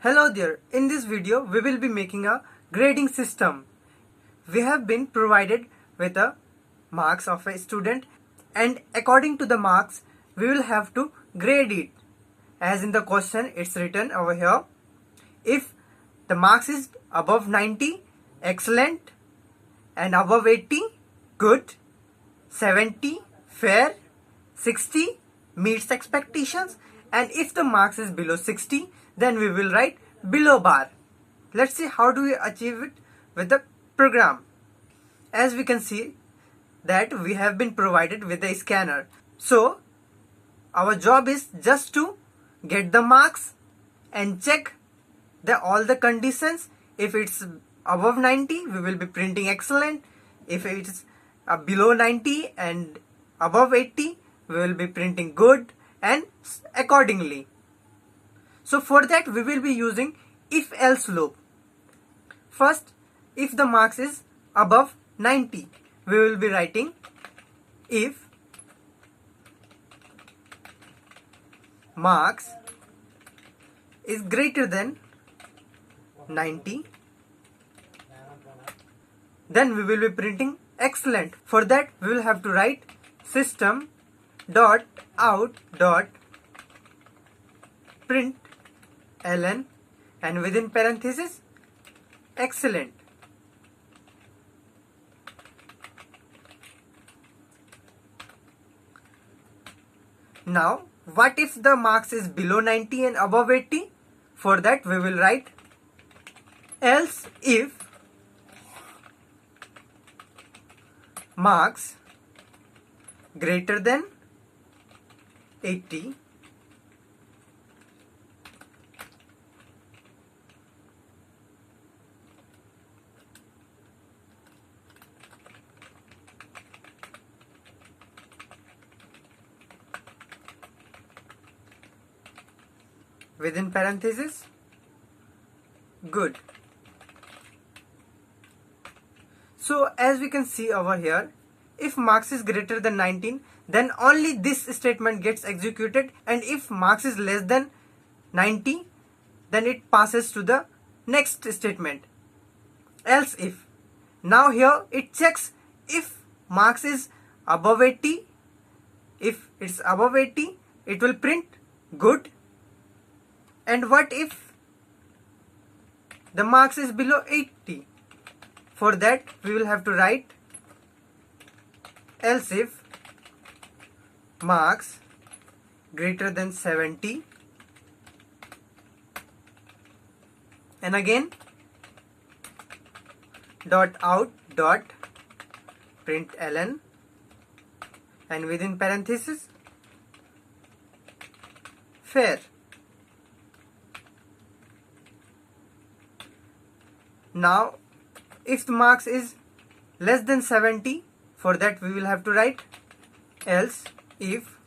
Hello there, in this video we will be making a grading system. We have been provided with the marks of a student and according to the marks we will have to grade it. As in the question it's written over here, if the marks is above 90, excellent, and above 80, good, 70, fair, 60, meets expectations, and if the marks is below 60, then we will write below bar. Let's see how do we achieve it with the program. As we can see that we have been provided with a scanner. So our job is just to get the marks and check all the conditions. If it's above 90, we will be printing excellent. If it's below 90 and above 80, we will be printing good, and accordingly. So for that we will be using if else loop. First, if the marks is above 90, we will be writing if marks is greater than 90, then we will be printing excellent. For that we will have to write system dot out dot print ln and within parenthesis excellent. Now what if the marks is below 90 and above 80? For that we will write else if marks greater than 80 within parenthesis good. So as we can see over here, if marks is greater than 19, then only this statement gets executed, and if marks is less than 90, then it passes to the next statement, else if. Now here it checks if marks is above 80. If it's above 80, it will print good. And what if the marks is below 80? For that we will have to write else if marks greater than 70, and again dot out dot print ln and within parenthesis fair. Now if the marks is less than 70, for that we will have to write else if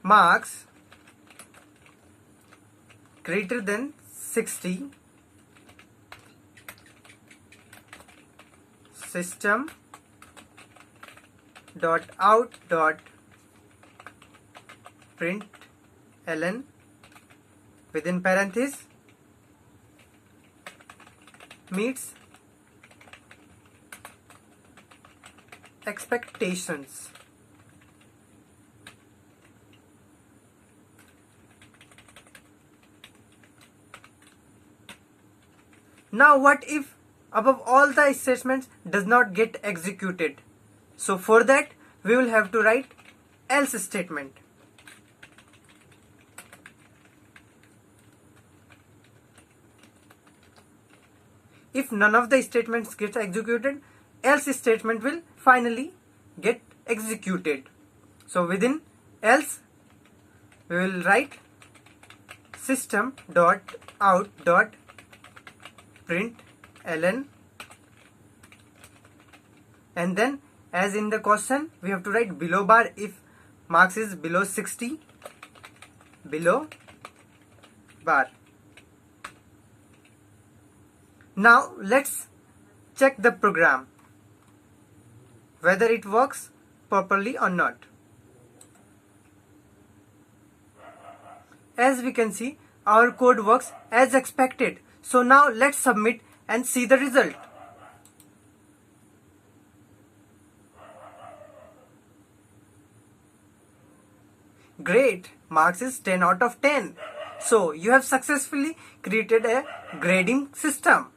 marks greater than 60, system dot out dot print ln within parenthesis meets expectations. Now what if above all the statements does not get executed? So for that we will have to write else statement. If none of the statements gets executed, else statement will finally get executed. So within else we will write system dot out dot print ln, and then as in the question we have to write below bar if marks is below 60, below bar. Now let's check the program whether it works properly or not. As we can see, our code works as expected. So now let's submit and see the result. Great, marks is 10 out of 10. So you have successfully created a grading system.